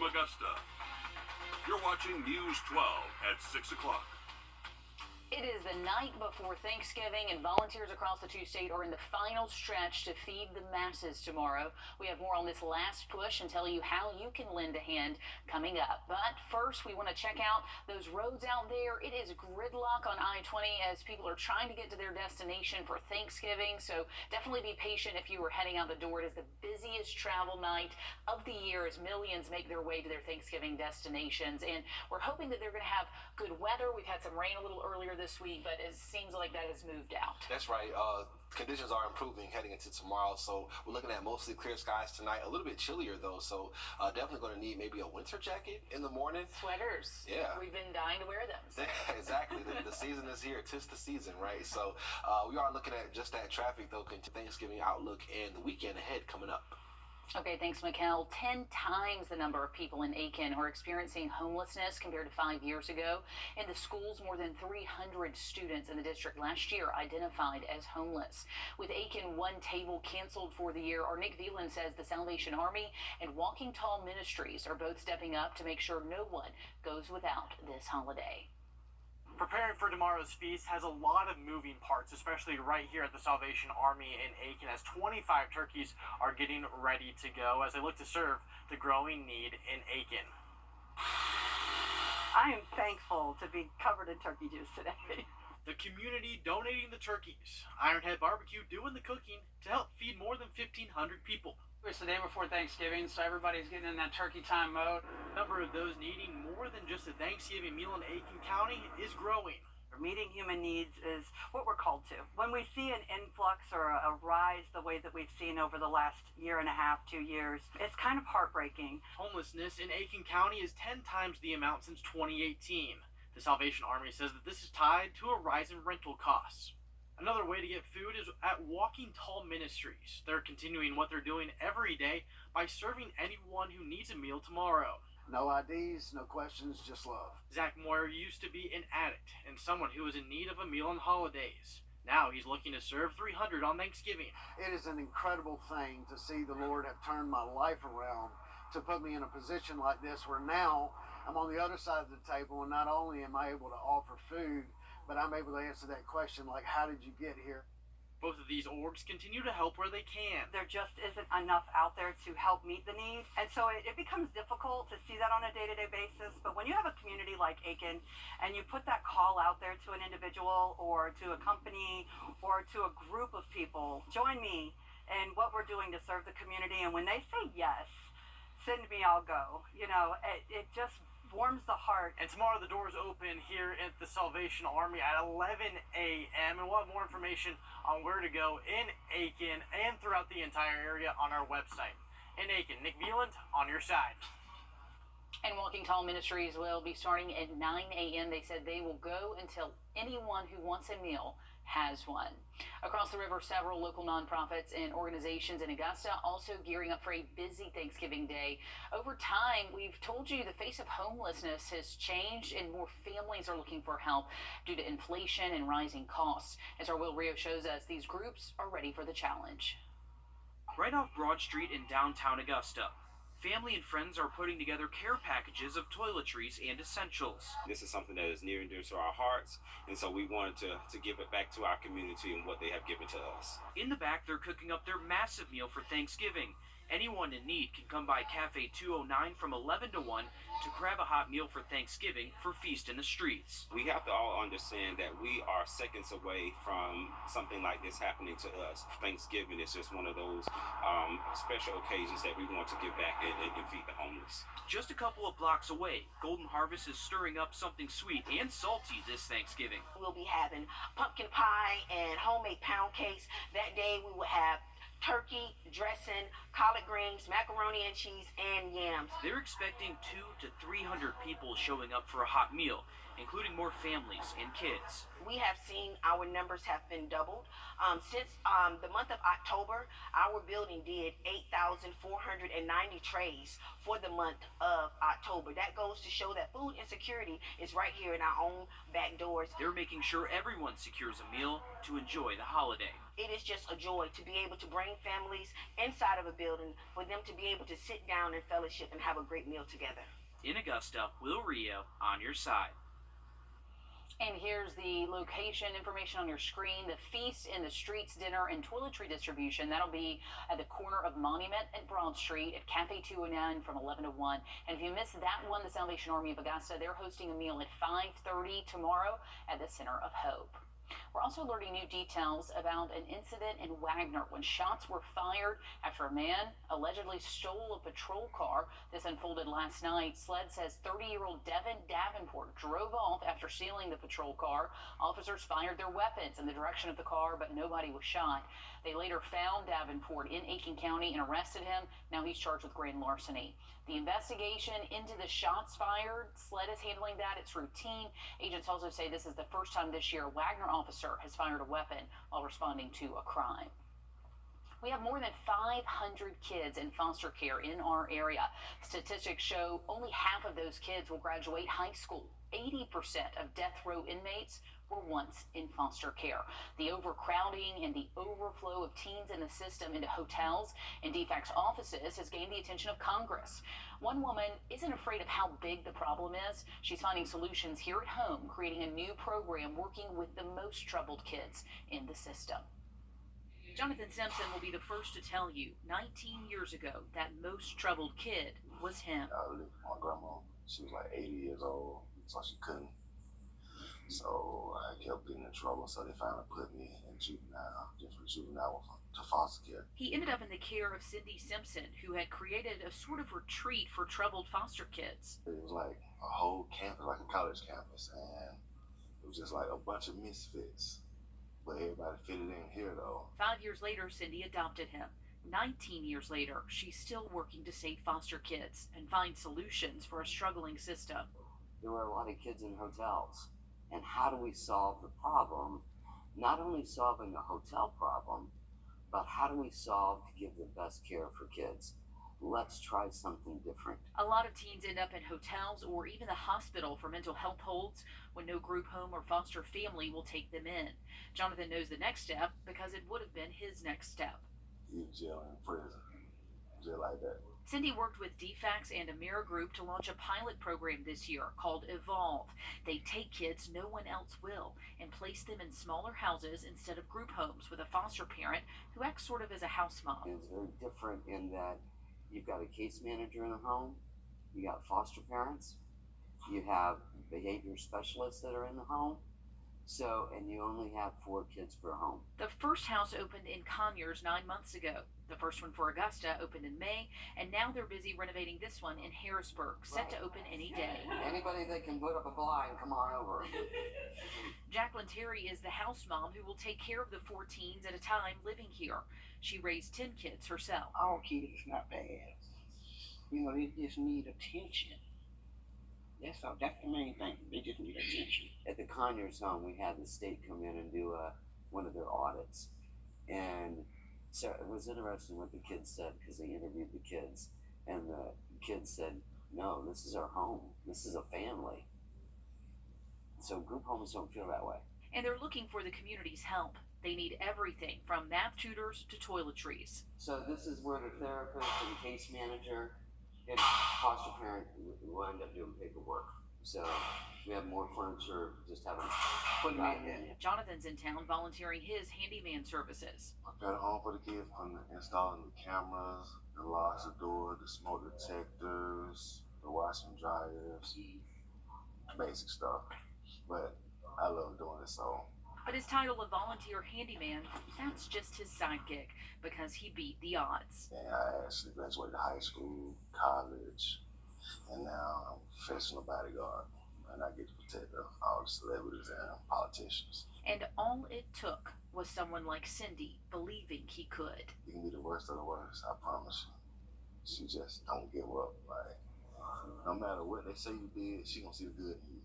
from Augusta. You're watching News 12 at 6 o'clock. It is the night before Thanksgiving, and volunteers across the two-state are in the final stretch to feed the masses tomorrow. We have more on this last push and tell you how you can lend a hand coming up. But first, we want to check out those roads out there. It is gridlock on I-20 as people are trying to get to their destination for Thanksgiving, so definitely be patient if you are heading out the door. It is the busiest travel night of the year as millions make their way to their Thanksgiving destinations, and we're hoping that they're going to have good weather. We've had some rain a little earlier this week, but it seems like that has moved out. That's right. Conditions are improving heading into tomorrow, so we're looking at mostly clear skies tonight. A little bit chillier though, so definitely going to need maybe a winter jacket in the morning. Sweaters. Yeah. We've been dying to wear them. So. Exactly. The season is here. 'Tis the season, right? So we are looking at just that traffic though, Thanksgiving outlook and the weekend ahead coming up. Okay, thanks, Mikkel. 10 times the number of people in Aiken are experiencing homelessness compared to 5 years ago. In the schools, more than 300 students in the district last year identified as homeless. With Aiken one table canceled for the year, our Nick Veland says the Salvation Army and Walking Tall Ministries are both stepping up to make sure no one goes without this holiday. Preparing for tomorrow's feast has a lot of moving parts, especially right here at the Salvation Army in Aiken, as 25 turkeys are getting ready to go as they look to serve the growing need in Aiken. I am thankful to be covered in turkey juice today. The community donating the turkeys. Ironhead Barbecue doing the cooking to help feed more than 1,500 people. It's the day before Thanksgiving, so everybody's getting in that turkey time mode. The number of those needing more than just a Thanksgiving meal in Aiken County is growing. Meeting human needs is what we're called to. When we see an influx or a rise the way that we've seen over the last year and a half, 2 years, it's kind of heartbreaking. Homelessness in Aiken County is 10 times the amount since 2018. The Salvation Army says that this is tied to a rise in rental costs. Another way to get food is at Walking Tall Ministries. They're continuing what they're doing every day by serving anyone who needs a meal tomorrow. No IDs, no questions, just love. Zach Moyer used to be an addict and someone who was in need of a meal on holidays. Now he's looking to serve 300 on Thanksgiving. It is an incredible thing to see the Lord have turned my life around to put me in a position like this where now I'm on the other side of the table, and not only am I able to offer food, but I'm able to answer that question like, how did you get here? Both of these orgs continue to help where they can. There just isn't enough out there to help meet the need. And so it becomes difficult to see that on a day-to-day basis. But when you have a community like Aiken and you put that call out there to an individual or to a company or to a group of people, join me in what we're doing to serve the community. And when they say yes, send me, I'll go. You know, it just warms the heart. And tomorrow the doors open here at the Salvation Army at 11 a.m. And we'll have more information on where to go in Aiken and throughout the entire area on our website. In Aiken, Nick Veland on your side. And Walking Tall Ministries will be starting at 9 a.m. They said they will go until anyone who wants a meal has one. Across the river, several local nonprofits and organizations in Augusta also gearing up for a busy Thanksgiving day. Over time, we've told you the face of homelessness has changed and more families are looking for help due to inflation and rising costs. As our Will Rio shows us, these groups are ready for the challenge. Right off Broad Street in downtown Augusta, family and friends are putting together care packages of toiletries and essentials. This is something that is near and dear to our hearts, and so we wanted to give it back to our community and what they have given to us. In the back, they're cooking up their massive meal for Thanksgiving. Anyone in need can come by Cafe 209 from 11 to 1 to grab a hot meal for Thanksgiving for Feast in the Streets. We have to all understand that we are seconds away from something like this happening to us. Thanksgiving is just one of those special occasions that we want to give back and feed the homeless. Just a couple of blocks away, Golden Harvest is stirring up something sweet and salty this Thanksgiving. We'll be having pumpkin pie and homemade pound cakes. That day we will have turkey, dressing, collard greens, macaroni and cheese, and yams. They're expecting 200 to 300 people showing up for a hot meal, including more families and kids. We have seen our numbers have been doubled. Since the month of October, our building did 8,490 trays for the month of October. That goes to show that food insecurity is right here in our own back doors. They're making sure everyone secures a meal to enjoy the holiday. It is just a joy to be able to bring families inside of a building for them to be able to sit down and fellowship and have a great meal together. In Augusta, Will Rio on your side. And here's the location information on your screen. The Feast in the Streets dinner and toiletry distribution. That'll be at the corner of Monument and Broad Street at Cafe 209 from 11 to 1. And if you missed that one, the Salvation Army of Augusta, they're hosting a meal at 5:30 tomorrow at the Center of Hope. We're also learning new details about an incident in Wagner when shots were fired after a man allegedly stole a patrol car. This unfolded last night. SLED says 30-year-old Devin Davenport drove off after stealing the patrol car. Officers fired their weapons in the direction of the car, but nobody was shot. They later found Davenport in Aiken County and arrested him. Now he's charged with grand larceny. The investigation into the shots fired, SLED is handling that. It's routine. Agents also say this is the first time this year a Wagner officer has fired a weapon while responding to a crime. We have more than 500 kids in foster care in our area. Statistics show only half of those kids will graduate high school. 80% of death row inmates were once in foster care. The overcrowding and the overflow of teens in the system into hotels and DFAC's offices has gained the attention of Congress. One woman isn't afraid of how big the problem is. She's finding solutions here at home, creating a new program working with the most troubled kids in the system. Jonathan Simpson will be the first to tell you 19 years ago that most troubled kid was him. I lived with my grandma. She was like 80 years old, so she couldn't. So I kept getting in trouble, so they finally put me in juvenile, different juvenile to foster care. He ended up in the care of Cindy Simpson, who had created a sort of retreat for troubled foster kids. It was like a whole campus, like a college campus, and it was just like a bunch of misfits. But everybody fitted in here, though. 5 years later, Cindy adopted him. 19 years later, she's still working to save foster kids and find solutions for a struggling system. There were a lot of kids in hotels. And how do we solve the problem? Not only solving the hotel problem, but how do we solve to give the best care for kids? Let's try something different. A lot of teens end up in hotels or even the hospital for mental health holds when no group home or foster family will take them in. Jonathan knows the next step because it would have been his next step. You jail in prison, jail like that. Cindy worked with DFACS and a Mirror Group to launch a pilot program this year called Evolve. They take kids no one else will and place them in smaller houses instead of group homes with a foster parent who acts sort of as a house mom. It's very different in that you've got a case manager in the home, you got foster parents, you have behavior specialists that are in the home. So, and you only have 4 kids per home. The first house opened in Conyers 9 months ago. The first one for Augusta opened in May, and now they're busy renovating this one in Harrisburg, set to open any day. Anybody that can put up a blind, come on over. Jacqueline Terry is the house mom who will take care of the 4 teens at a time living here. She raised 10 kids herself. All kids is not bad. You know, they just need attention. That's the main thing. They just need attention. At the Conyers home, we had the state come in and do one of their audits. And so it was interesting what the kids said because they interviewed the kids. And the kids said, no, this is our home. This is a family. So group homes don't feel that way. And they're looking for the community's help. They need everything from math tutors to toiletries. So this is where the therapist and case manager and foster parent will end up doing paperwork. So we have more furniture, just haven't put it in. Jonathan's in town volunteering his handyman services. I got a home for the kids, from installing the cameras, the locks, the door, the smoke detectors, the washing dryers, basic stuff. But I love doing it, so. But his title of volunteer handyman, that's just his side gig because he beat the odds. And I actually graduated high school, college, and now I'm professional bodyguard. And I get to protect all the celebrities and politicians. And all it took was someone like Cindy believing he could. You can be the worst of the worst, I promise you. She just don't give up. Like, no matter what they say you did, she gonna see the good in you.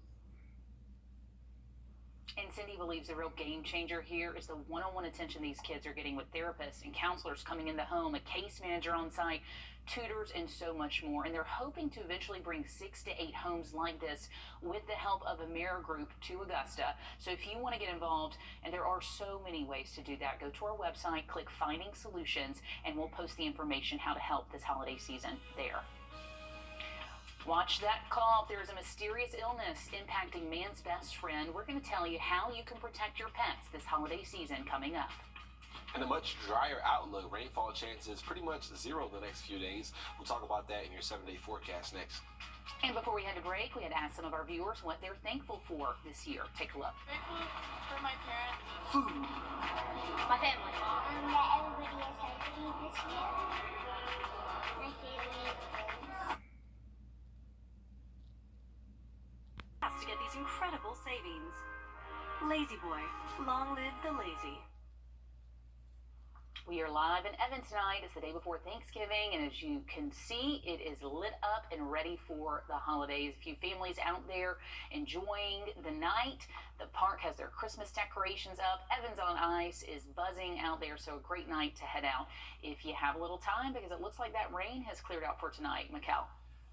And Cindy believes the real game changer here is the one-on-one attention these kids are getting with therapists and counselors coming in the home, a case manager on site, tutors, and so much more. And they're hoping to eventually bring 6 to 8 homes like this with the help of a Mirror Group to Augusta. So if you want to get involved, and there are so many ways to do that, go to our website, click Finding Solutions, and we'll post the information how to help this holiday season there. Watch that cough. There is a mysterious illness impacting man's best friend. We're going to tell you how you can protect your pets this holiday season coming up. And a much drier outlook. Rainfall chances pretty much zero the next few days. We'll talk about that in your 7-day forecast next. And before we had to break, we had asked some of our viewers what they're thankful for this year. Take a look. Thankful for my parents. Food. My family. That everybody is healthy this year. My family. To get these incredible savings. Lazy Boy, long live the lazy. We are live in Evan tonight. It's the day before Thanksgiving, and as you can see, it is lit up and ready for the holidays. A few families out there enjoying the night. The park has their Christmas decorations up. Evans on Ice is buzzing out there, so a great night to head out if you have a little time, because it looks like that rain has cleared out for tonight. Mikkel.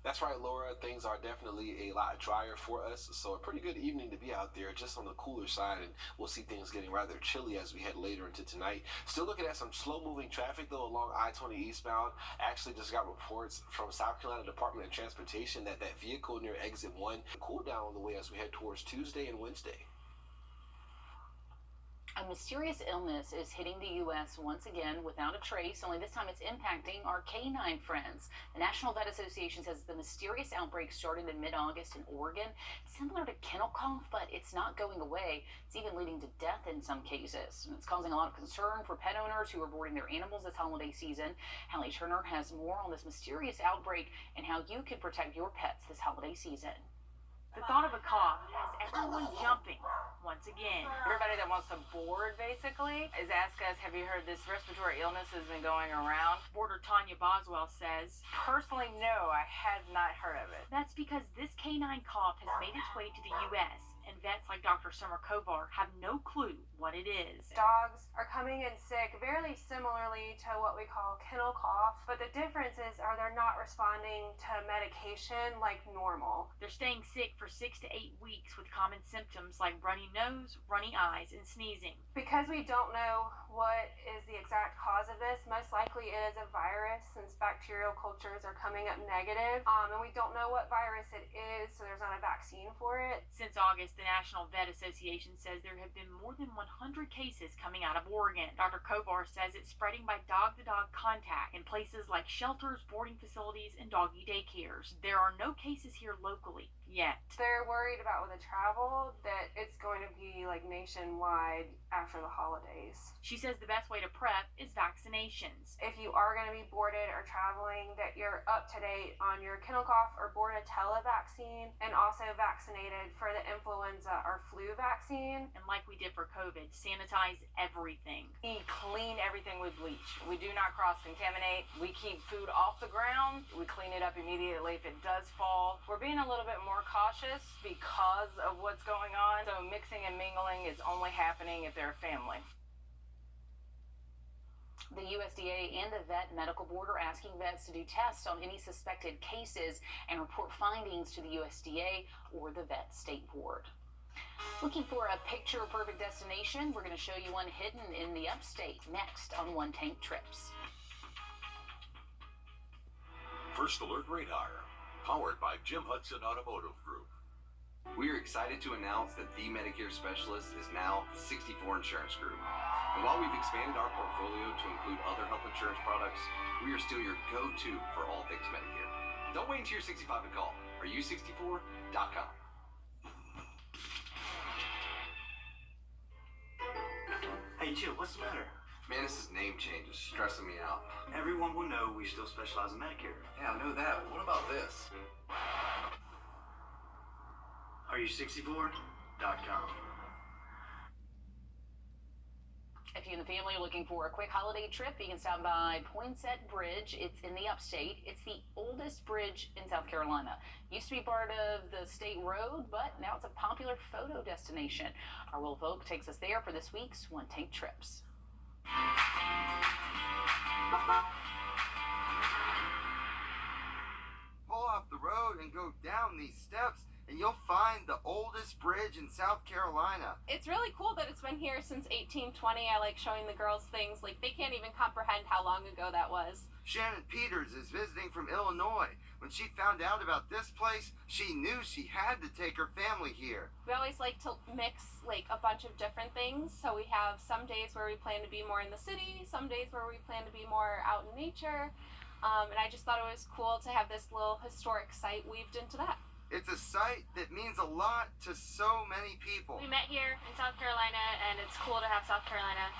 That's right, Laura. Things are definitely a lot drier for us, so a pretty good evening to be out there, just on the cooler side, and we'll see things getting rather chilly as we head later into tonight. Still looking at some slow-moving traffic, though, along I-20 eastbound. Actually just got reports from South Carolina Department of Transportation that vehicle near Exit 1 cooled down on the way as we head towards Tuesday and Wednesday. A mysterious illness is hitting the U.S. once again without a trace, only this time it's impacting our canine friends. The National Vet Association says the mysterious outbreak started in mid-August in Oregon. It's similar to kennel cough, but it's not going away. It's even leading to death in some cases. And it's causing a lot of concern for pet owners who are boarding their animals this holiday season. Hallie Turner has more on this mysterious outbreak and how you can protect your pets this holiday season. The thought of a cough has everyone jumping once again. Everybody that wants to board, basically, is asking us, have you heard this respiratory illness has been going around? Boarder Tanya Boswell says, Personally, no, I had not heard of it. That's because this canine cough has made its way to the U.S., and vets like Dr. Summer Kovar have no clue what it is. Dogs are coming in sick very similarly to what we call kennel cough, but the difference is they're not responding to medication like normal. They're staying sick for 6 to 8 weeks with common symptoms like runny nose, runny eyes, and sneezing. Because we don't know what is the exact cause of this, most likely it is a virus since bacterial cultures are coming up negative, and we don't know what virus it is, so there's not a vaccine for it. Since August, the National Vet Association says there have been more than 100 cases coming out of Oregon. Dr. Kovar says it's spreading by dog-to-dog contact in places like shelters, boarding facilities, and doggy daycares. There are no cases here locally yet. They're worried about with the travel that it's going to be like nationwide after the holidays. She says the best way to prep is vaccinations. If you are going to be boarded or traveling, that you're up to date on your kennel cough or Bordetella vaccine, and also vaccinated for the influenza or flu vaccine. And like we did for COVID, sanitize everything. We clean everything with bleach. We do not cross-contaminate. We keep food off the ground. We clean it up immediately if it does fall. We're being a little bit more cautious because of what's going on. So mixing and mingling is only happening if they're a family. The USDA and the Vet Medical Board are asking vets to do tests on any suspected cases and report findings to the USDA or the Vet State Board. Looking for a picture-perfect destination? We're going to show you one hidden in the upstate next on One Tank Trips. First Alert Radar, powered by Jim Hudson Automotive Group. We are excited to announce that The Medicare Specialist is now the 64 Insurance Group. And while we've expanded our portfolio to include other health insurance products, we are still your go-to for all things Medicare. Don't wait until you're 65 to call. Are64.com. Hey Jill, what's the matter? Man, this name change is stressing me out. Everyone will know we still specialize in Medicare. Yeah, I know that, but what about this? Are you 64.com? If you and the family are looking for a quick holiday trip, you can stop by Poinsett Bridge. It's in the upstate. It's the oldest bridge in South Carolina. Used to be part of the state road, but now it's a popular photo destination. Our Will Vogt takes us there for this week's One Tank Trips. Pull off the road and go down these steps, and you'll find the oldest bridge in South Carolina. It's really cool that it's been here since 1820. I like showing the girls things. Like, they can't even comprehend how long ago that was. Shannon Peters is visiting from Illinois. When she found out about this place, she knew she had to take her family here. We always like to mix like a bunch of different things. So we have some days where we plan to be more in the city, some days where we plan to be more out in nature. And I just thought it was cool to have this little historic site weaved into that. It's a site that means a lot to so many people. We met here in South Carolina, and it's cool to have South Carolina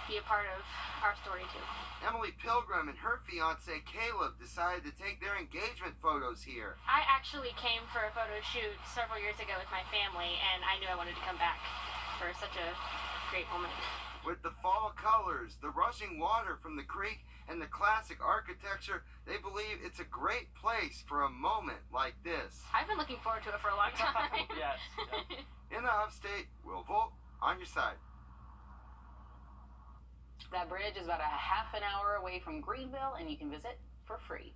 be a part of our story too. Emily Pilgrim and her fiance Caleb decided to take their engagement photos here. I actually came for a photo shoot several years ago with my family, and I knew I wanted to come back for such a great moment. With the fall colors, the rushing water from the creek, and the classic architecture, they believe it's a great place for a moment like this. I've been looking forward to it for a long time. Yes. In the upstate, Will Vogt on your side. That bridge is about a half an hour away from Greenville, and you can visit for free.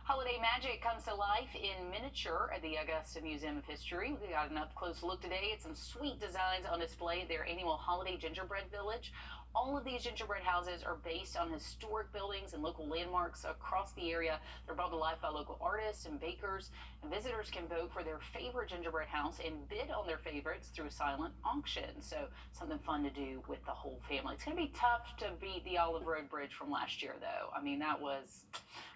Holiday magic comes to life in miniature at the Augusta Museum of History. We got an up-close look today at some sweet designs on display at their annual Holiday Gingerbread Village. All of these gingerbread houses are based on historic buildings and local landmarks across the area. They're brought to life by local artists and bakers, and visitors can vote for their favorite gingerbread house and bid on their favorites through a silent auction. So something fun to do with the whole family. It's going to be tough to beat the Olive Road Bridge from last year, though. I mean, that was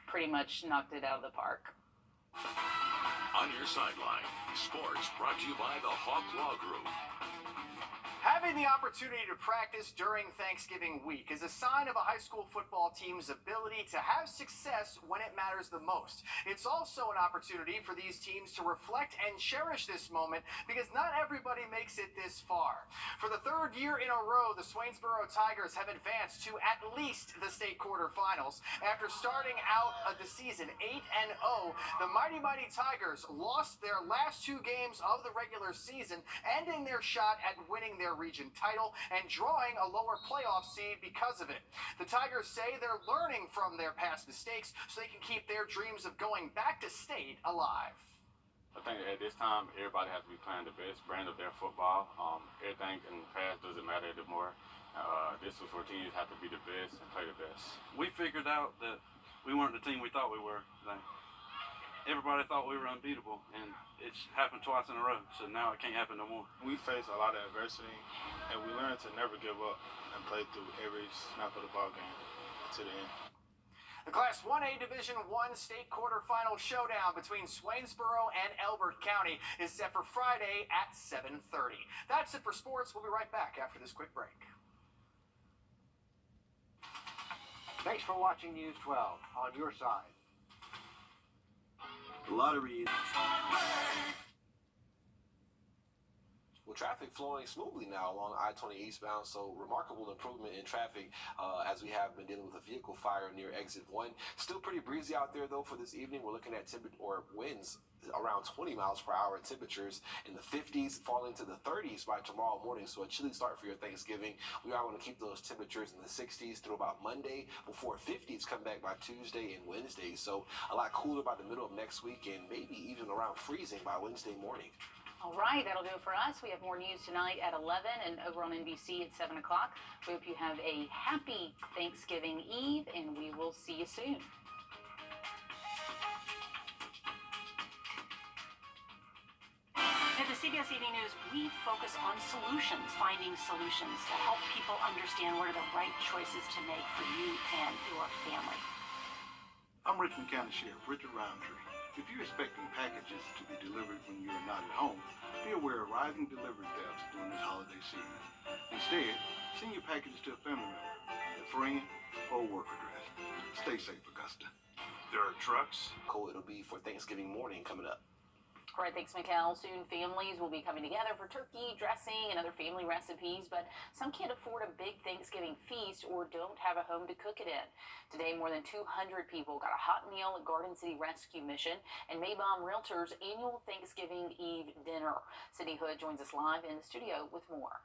pretty much knocked it out of the park. On your sideline, sports brought to you by the Hawk Law Group. Having the opportunity to practice during Thanksgiving week is a sign of a high school football team's ability to have success when it matters the most. It's also an opportunity for these teams to reflect and cherish this moment because not everybody makes it this far. For the third year in a row, the Swainsboro Tigers have advanced to at least the state quarterfinals. After starting out the season 8-0, the Mighty Tigers lost their last two games of the regular season, ending their shot at winning their region title and drawing a lower playoff seed because of it. The Tigers say they're learning from their past mistakes so they can keep their dreams of going back to state alive. I think at this time, everybody has to be playing the best brand of their football. Everything in the past doesn't matter anymore. This was where teams have to be the best and play the best. We figured out that we weren't the team we thought we were. Everybody thought we were unbeatable, and it's happened twice in a row, so now it can't happen no more. We face a lot of adversity, and we learn to never give up and play through every snap of the ball game to the end. The Class 1A Division I state quarterfinal showdown between Swainsboro and Elbert County is set for Friday at 7:30. That's it for sports. We'll be right back after this quick break. Thanks for watching News 12 on your side. Lottery. Well, traffic flowing smoothly now along I-20 eastbound, so remarkable improvement in traffic as we have been dealing with a vehicle fire near exit 1. Still pretty breezy out there, though, for this evening. We're looking at winds around 20 miles per hour, temperatures in the 50s, falling to the 30s by tomorrow morning, so a chilly start for your Thanksgiving. We are going to keep those temperatures in the 60s through about Monday before 50s come back by Tuesday and Wednesday, so a lot cooler by the middle of next week and maybe even around freezing by Wednesday morning. All right, that'll do it for us. We have more news tonight at 11 and over on NBC at 7 o'clock. We hope you have a happy Thanksgiving Eve, and we will see you soon. At the CBS Evening News, we focus on solutions, finding solutions to help people understand what are the right choices to make for you and your family. I'm Richmond County Sheriff Richard Roundtree. If you're expecting packages to be delivered when you're not at home, be aware of rising delivery thefts during this holiday season. Instead, send your packages to a family member, a friend, or a work address. Stay safe, Augusta. There are trucks. Cool, it'll be for Thanksgiving morning coming up. All right, thanks, Mikkel. Soon families will be coming together for turkey, dressing, and other family recipes, but some can't afford a big Thanksgiving feast or don't have a home to cook it in. Today, more than 200 people got a hot meal at Garden City Rescue Mission and Maybaum Realtors' annual Thanksgiving Eve dinner. Sydney Hood joins us live in the studio with more.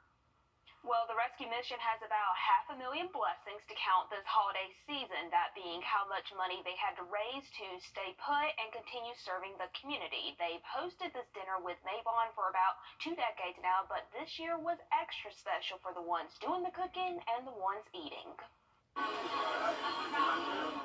Well, the rescue mission has about 500,000 blessings to count this holiday season, that being how much money they had to raise to stay put and continue serving the community. They've hosted this dinner with Maybaum for about 2 decades now, but this year was extra special for the ones doing the cooking and the ones eating.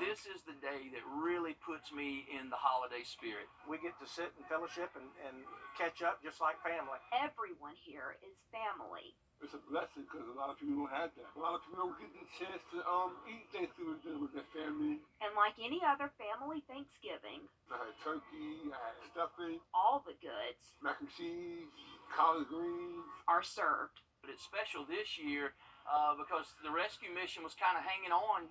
This is the day that really puts me in the holiday spirit. We get to sit and fellowship and catch up just like family. Everyone here is family. It's a blessing because a lot of people don't have that. A lot of people don't get the chance to eat Thanksgiving dinner with their family. And like any other family Thanksgiving, I had turkey, I had stuffing, all the goods, mac and cheese, collard greens are served. But it's special this year because the rescue mission was kind of hanging on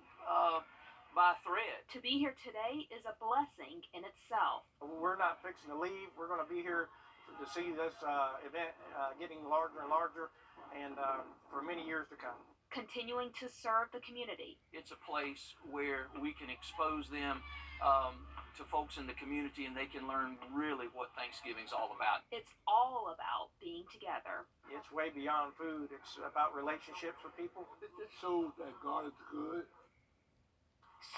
by a thread. To be here today is a blessing in itself. We're not fixing to leave. We're going to be here to see this event getting larger and larger, and for many years to come. Continuing to serve the community. It's a place where we can expose them to folks in the community, and they can learn really what Thanksgiving's all about. It's all about being together. It's way beyond food. It's about relationships with people. It just shows that God is good.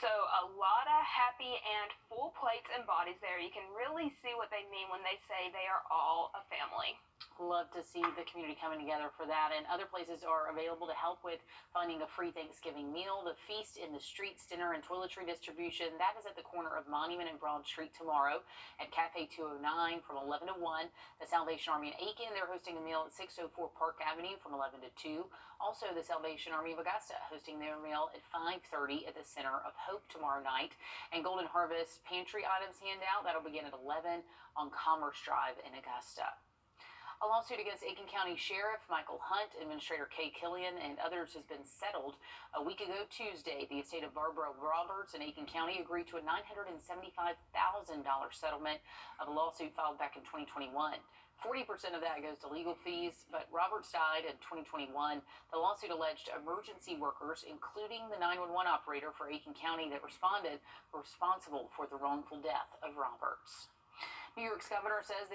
So a lot of happy and full plates and bodies there. You can really see what they mean when they say they are all a family. Love to see the community coming together for that, and other places are available to help with finding a free Thanksgiving meal. The Feast in the Streets dinner and toiletry distribution, that is at the corner of Monument and Broad Street tomorrow at Cafe 209 from 11 to 1. The Salvation Army in Aiken, they're hosting a meal at 604 Park Avenue from 11 to 2. Also, the Salvation Army of Augusta hosting their meal at 5:30 at the Center of Hope tomorrow night. And Golden Harvest pantry items handout, that'll begin at 11 on Commerce Drive in Augusta. A lawsuit against Aiken County Sheriff Michael Hunt, Administrator Kay Killian, and others has been settled. A week ago Tuesday, the estate of Barbara Roberts in Aiken County agreed to a $975,000 settlement of a lawsuit filed back in 2021. 40% of that goes to legal fees, but Roberts died in 2021. The lawsuit alleged emergency workers, including the 911 operator for Aiken County that responded, were responsible for the wrongful death of Roberts. New York's governor says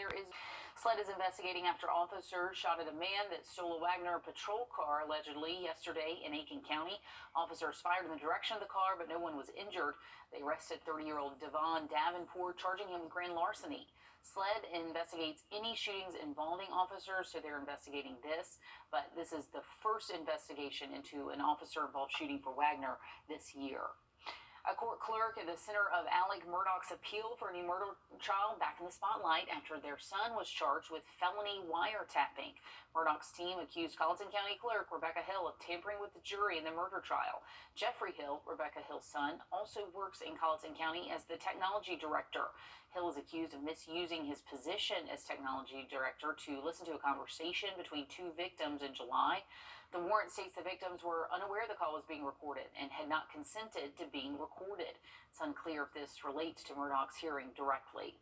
SLED is investigating after officers shot at a man that stole a Wagner patrol car allegedly yesterday in Aiken County. Officers fired in the direction of the car, but no one was injured. They arrested 30-year-old Devon Davenport, charging him with grand larceny. SLED investigates any shootings involving officers, so they're investigating this, but this is the first investigation into an officer-involved shooting for Wagner this year. A court clerk at the center of Alec Murdaugh's appeal for a new murder trial back in the spotlight after their son was charged with felony wiretapping. Murdaugh's team accused Colleton County Clerk Rebecca Hill of tampering with the jury in the murder trial. Jeffrey Hill, Rebecca Hill's son, also works in Colleton County as the technology director. Hill is accused of misusing his position as technology director to listen to a conversation between two victims in July. The warrant states the victims were unaware the call was being recorded and had not consented to being recorded. It's unclear if this relates to Murdaugh's hearing directly.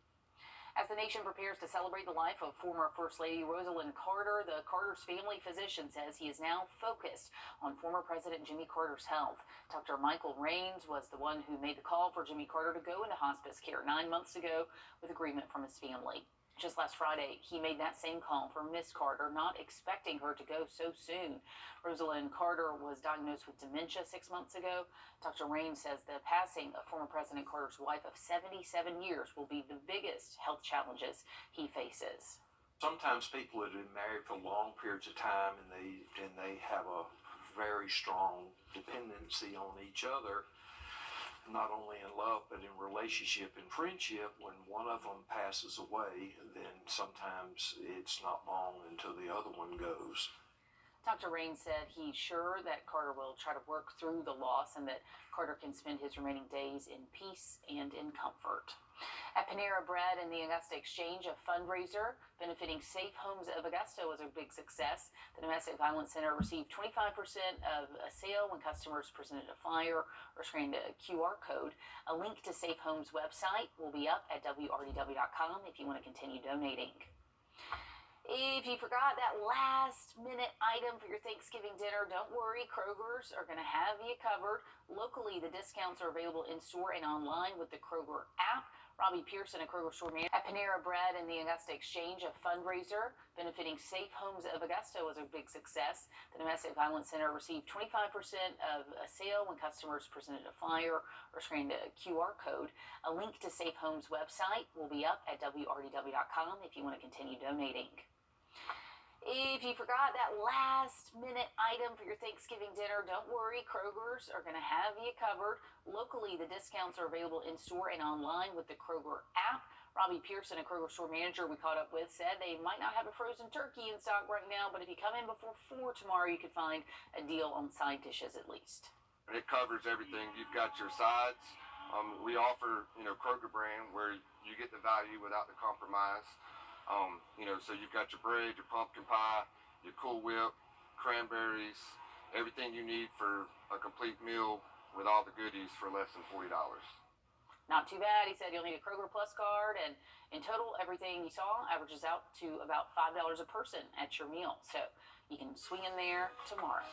As the nation prepares to celebrate the life of former First Lady Rosalynn Carter, the Carter's family physician says he is now focused on former President Jimmy Carter's health. Dr. Michael Raines was the one who made the call for Jimmy Carter to go into hospice care 9 months ago with agreement from his family. Just last Friday, he made that same call for Miss Carter, not expecting her to go so soon. Rosalynn Carter was diagnosed with dementia 6 months ago. Dr. Raines says the passing of former President Carter's wife of 77 years will be the biggest health challenges he faces. Sometimes people have been married for long periods of time and they have a very strong dependency on each other. Not only in love, but in relationship and friendship. When one of them passes away, then sometimes it's not long until the other one goes. Dr. Rain said he's sure that Carter will try to work through the loss and that Carter can spend his remaining days in peace and in comfort. At Panera Bread and the Augusta Exchange, a fundraiser benefiting Safe Homes of Augusta was a big success. The Domestic Violence Center received 25% of a sale when customers presented a flyer or scanned a QR code. A link to Safe Homes' website will be up at wrdw.com if you want to continue donating. If you forgot that last-minute item for your Thanksgiving dinner, don't worry. Kroger's are going to have you covered. Locally, the discounts are available in-store and online with the Kroger app. Robbie Pearson, a Kroger store manager at Panera Bread and the Augusta Exchange, a fundraiser benefiting Safe Homes of Augusta was a big success. The Domestic Violence Center received 25% of a sale when customers presented a flyer or scanned a QR code. A link to Safe Homes' website will be up at wrdw.com if you want to continue donating. If you forgot that last-minute item for your Thanksgiving dinner, don't worry. Kroger's are going to have you covered. Locally, the discounts are available in-store and online with the Kroger app. Robbie Pearson, a Kroger store manager we caught up with, said they might not have a frozen turkey in stock right now, but if you come in before 4 tomorrow, you could find a deal on side dishes at least. It covers everything. You've got your sides. We offer, Kroger brand where you get the value without the compromise. So you've got your bread, your pumpkin pie, your Cool Whip, cranberries, everything you need for a complete meal with all the goodies for less than $40. Not too bad. He said you'll need a Kroger Plus card, and in total, everything you saw averages out to about $5 a person at your meal. So you can swing in there tomorrow.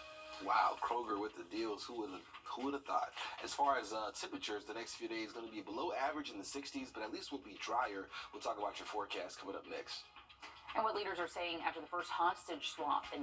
Wow, Kroger with the deals. Who would have thought? As far as temperatures, the next few days going to be below average in the 60s, but at least we'll be drier. We'll talk about your forecast coming up next. And what leaders are saying after the first hostage swap in